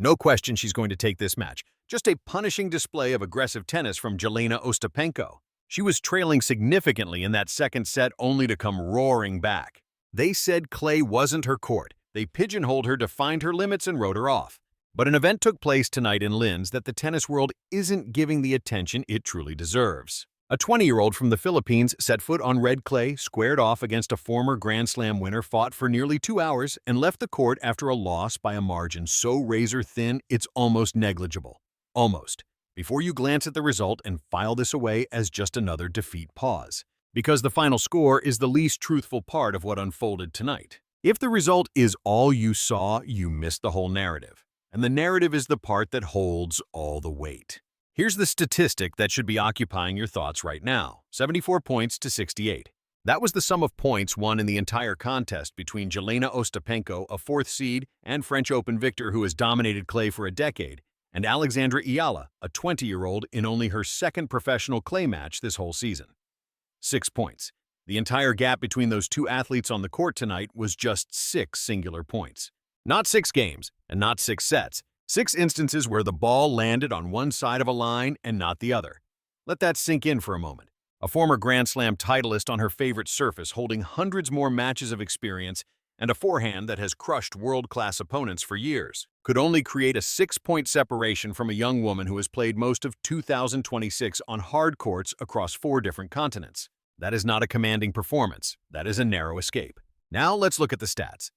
No question she's going to take this match. Just a punishing display of aggressive tennis from Jelena Ostapenko. She was trailing significantly in that second set only to come roaring back. They said clay wasn't her court. They pigeonholed her to find her limits and wrote her off. But an event took place tonight in Linz that the tennis world isn't giving the attention it truly deserves. A 20-year-old from the Philippines set foot on red clay, squared off against a former Grand Slam winner, fought for nearly 2 hours, and left the court after a loss by a margin so razor-thin it's almost negligible. Almost. Before you glance at the result and file this away as just another defeat, pause. Because the final score is the least truthful part of what unfolded tonight. If the result is all you saw, you missed the whole narrative. And the narrative is the part that holds all the weight. Here's the statistic that should be occupying your thoughts right now: 74 points to 68. That was the sum of points won in the entire contest between Jelena Ostapenko, a 4th seed and French Open victor who has dominated clay for a decade, and Alexandra Eala, a 20-year-old in only her second professional clay match this whole season. 6 points. The entire gap between those two athletes on the court tonight was just 6 singular points. Not 6 games, and not 6 sets. 6 instances where the ball landed on one side of a line and not the other. Let that sink in for a moment. A former Grand Slam titleist on her favorite surface, holding hundreds more matches of experience and a forehand that has crushed world-class opponents for years, could only create a 6-point separation from a young woman who has played most of 2026 on hard courts across 4 different continents. That is not a commanding performance. That is a narrow escape. Now let's look at the stats.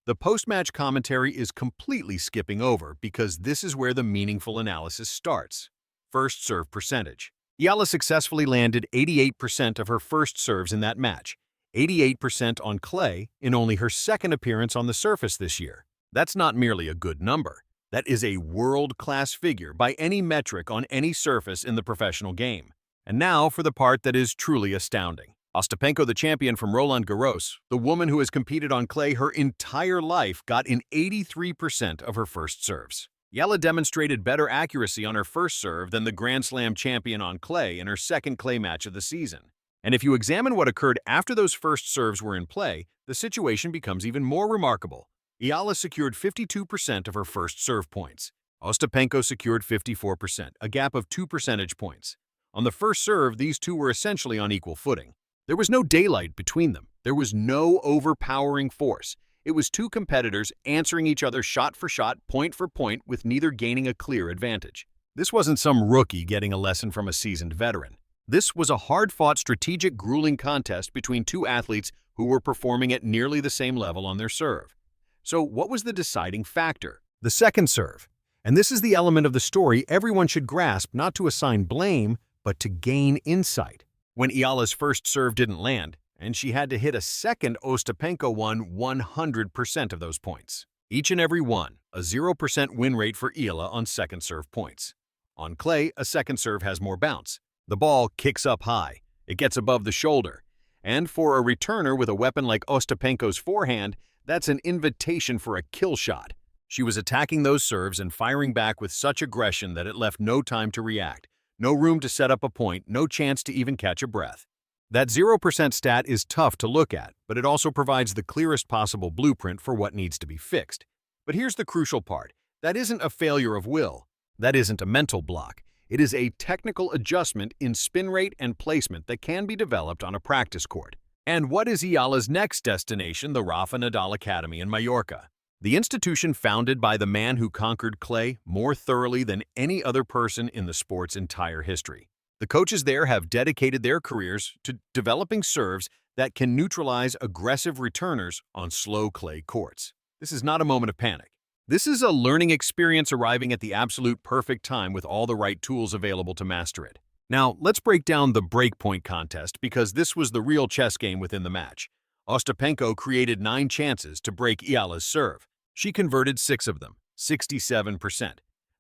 The post-match commentary is completely skipping over because this is where the meaningful analysis starts. First serve percentage. Eala successfully landed 88% of her first serves in that match, 88% on clay in only her second appearance on the surface this year. That's not merely a good number. That is a world-class figure by any metric on any surface in the professional game. And now for the part that is truly astounding. Ostapenko, the champion from Roland Garros, the woman who has competed on clay her entire life, got in 83% of her first serves. Eala demonstrated better accuracy on her first serve than the Grand Slam champion on clay in her second clay match of the season. And if you examine what occurred after those first serves were in play, the situation becomes even more remarkable. Eala secured 52% of her first serve points. Ostapenko secured 54%, a gap of 2 percentage points. On the first serve, these two were essentially on equal footing. There was no daylight between them. There was no overpowering force. It was two competitors answering each other shot for shot, point for point, with neither gaining a clear advantage. This wasn't some rookie getting a lesson from a seasoned veteran. This was a hard-fought, strategic, grueling contest between two athletes who were performing at nearly the same level on their serve. So what was the deciding factor? The second serve. And this is the element of the story everyone should grasp, not to assign blame, but to gain insight. When Eala's first serve didn't land, and she had to hit a second, Ostapenko won 100% of those points. Each and every one, a 0% win rate for Eala on second serve points. On clay, a second serve has more bounce. The ball kicks up high. It gets above the shoulder. And for a returner with a weapon like Ostapenko's forehand, that's an invitation for a kill shot. She was attacking those serves and firing back with such aggression that it left no time to react. No room to set up a point, no chance to even catch a breath. That 0% stat is tough to look at, but it also provides the clearest possible blueprint for what needs to be fixed. But here's the crucial part. That isn't a failure of will. That isn't a mental block. It is a technical adjustment in spin rate and placement that can be developed on a practice court. And what is Eala's next destination? The Rafa Nadal Academy in Mallorca. The institution founded by the man who conquered clay more thoroughly than any other person in the sport's entire history. The coaches there have dedicated their careers to developing serves that can neutralize aggressive returners on slow clay courts. This is not a moment of panic. This is a learning experience arriving at the absolute perfect time with all the right tools available to master it. Now, let's break down the breakpoint contest because this was the real chess game within the match. Ostapenko created 9 chances to break Eala's serve. She converted 6 of them, 67%.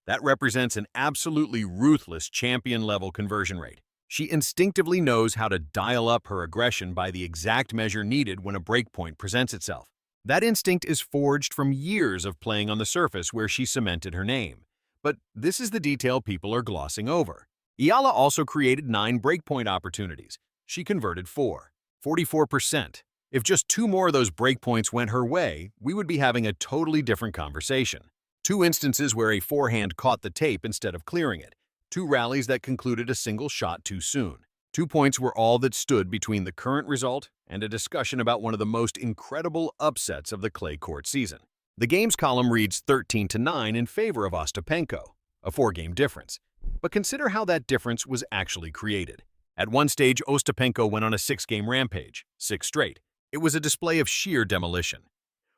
That represents an absolutely ruthless champion-level conversion rate. She instinctively knows how to dial up her aggression by the exact measure needed when a breakpoint presents itself. That instinct is forged from years of playing on the surface where she cemented her name. But this is the detail people are glossing over. Eala also created 9 breakpoint opportunities. She converted 4, 44%. If just 2 more of those breakpoints went her way, we would be having a totally different conversation. Two instances where a forehand caught the tape instead of clearing it. Two rallies that concluded a single shot too soon. 2 points were all that stood between the current result and a discussion about one of the most incredible upsets of the clay court season. The games column reads 13-9 in favor of Ostapenko, a 4-game difference. But consider how that difference was actually created. At one stage, Ostapenko went on a 6-game rampage, 6 straight. It was a display of sheer demolition.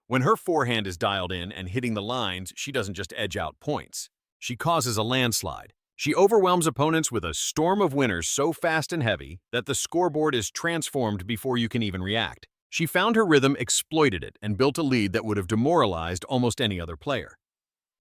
When her forehand is dialed in and hitting the lines, she doesn't just edge out points. She causes a landslide. She overwhelms opponents with a storm of winners so fast and heavy that the scoreboard is transformed before you can even react. She found her rhythm, exploited it, and built a lead that would have demoralized almost any other player.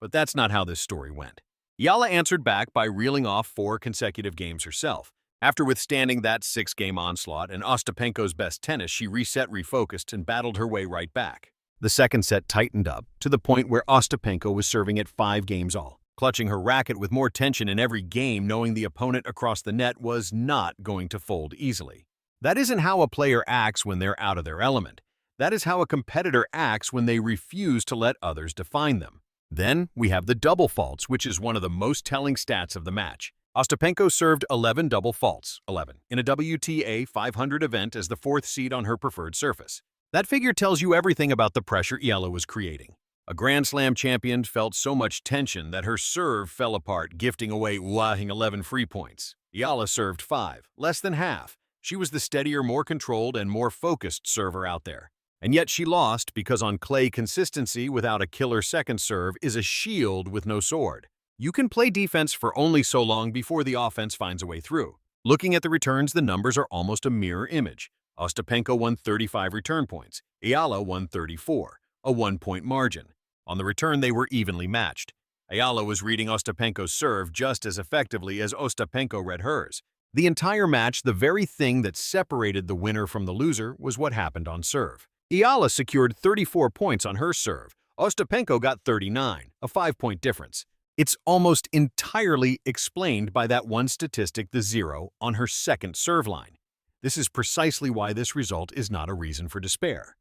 But that's not how this story went. Eala answered back by reeling off 4 consecutive games herself. After withstanding that 6-game onslaught and Ostapenko's best tennis, she reset, refocused, and battled her way right back. The second set tightened up to the point where Ostapenko was serving at 5 games all, clutching her racket with more tension in every game, knowing the opponent across the net was not going to fold easily. That isn't how a player acts when they're out of their element. That is how a competitor acts when they refuse to let others define them. Then we have the double faults, which is one of the most telling stats of the match. Ostapenko served 11 double faults, 11, in a WTA 500 event as the 4th seed on her preferred surface. That figure tells you everything about the pressure Eala was creating. A Grand Slam champion felt so much tension that her serve fell apart, gifting away whopping 11 free points. Eala served 5, less than half. She was the steadier, more controlled, and more focused server out there. And yet she lost because on clay, consistency without a killer second serve is a shield with no sword. You can play defense for only so long before the offense finds a way through. Looking at the returns, the numbers are almost a mirror image. Ostapenko won 35 return points. Eala won 34, a 1-point margin. On the return, they were evenly matched. Eala was reading Ostapenko's serve just as effectively as Ostapenko read hers. The entire match, the very thing that separated the winner from the loser, was what happened on serve. Eala secured 34 points on her serve. Ostapenko got 39, a 5-point difference. It's almost entirely explained by that one statistic, the 0, on her second serve line. This is precisely why this result is not a reason for despair.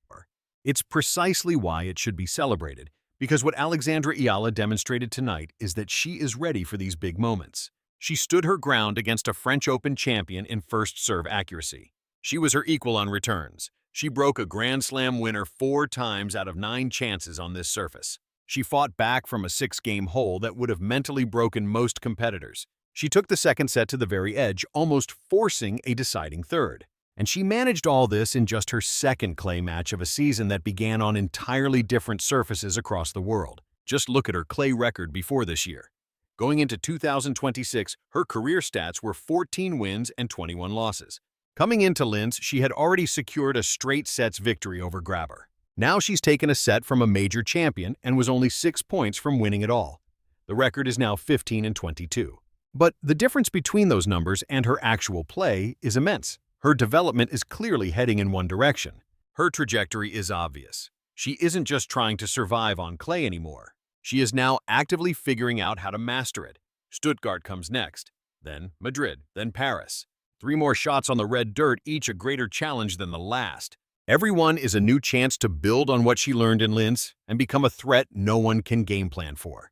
It's precisely why it should be celebrated, because what Alexandra Eala demonstrated tonight is that she is ready for these big moments. She stood her ground against a French Open champion in first serve accuracy. She was her equal on returns. She broke a Grand Slam winner 4 times out of 9 chances on this surface. She fought back from a 6-game hole that would have mentally broken most competitors. She took the second set to the very edge, almost forcing a deciding third. And she managed all this in just her second clay match of a season that began on entirely different surfaces across the world. Just look at her clay record before this year. Going into 2026, her career stats were 14 wins and 21 losses. Coming into Linz, she had already secured a straight sets victory over Grabber. Now she's taken a set from a major champion and was only 6 points from winning it all. The record is now 15-22. But the difference between those numbers and her actual play is immense. Her development is clearly heading in one direction. Her trajectory is obvious. She isn't just trying to survive on clay anymore. She is now actively figuring out how to master it. Stuttgart comes next, then Madrid, then Paris. 3 more shots on the red dirt, each a greater challenge than the last. Every one is a new chance to build on what she learned in Linz and become a threat no one can game plan for.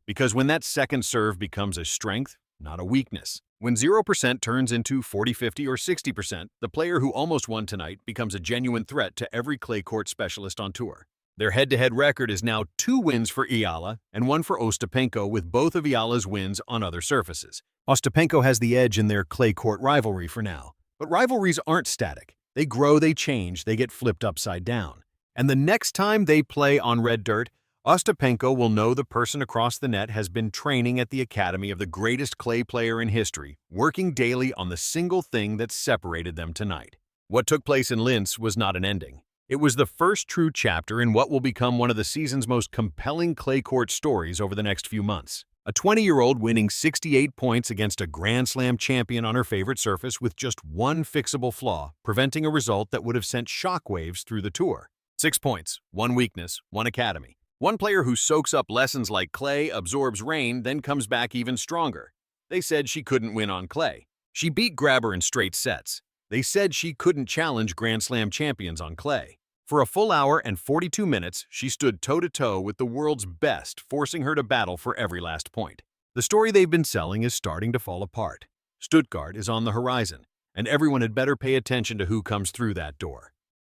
Because when that second serve becomes a strength, not a weakness. When 0% turns into 40, 50, or 60%, the player who almost won tonight becomes a genuine threat to every clay court specialist on tour. Their head-to-head record is now 2 wins for Eala and 1 for Ostapenko, with both of Eala's wins on other surfaces. Ostapenko has the edge in their clay court rivalry for now. But rivalries aren't static. They grow, they change, they get flipped upside down. And the next time they play on red dirt, Ostapenko will know the person across the net has been training at the academy of the greatest clay player in history, working daily on the single thing that separated them tonight. What took place in Linz was not an ending. It was the first true chapter in what will become one of the season's most compelling clay court stories over the next few months. A 20-year-old winning 68 points against a Grand Slam champion on her favorite surface with just one fixable flaw, preventing a result that would have sent shockwaves through the tour. 6 points, 1 weakness, 1 academy. One player who soaks up lessons like clay, absorbs rain, then comes back even stronger. They said she couldn't win on clay. She beat Grabber in straight sets. They said she couldn't challenge Grand Slam champions on clay. For a full hour and 42 minutes, she stood toe-to-toe with the world's best, forcing her to battle for every last point. The story they've been selling is starting to fall apart. Stuttgart is on the horizon, and everyone had better pay attention to who comes through that door.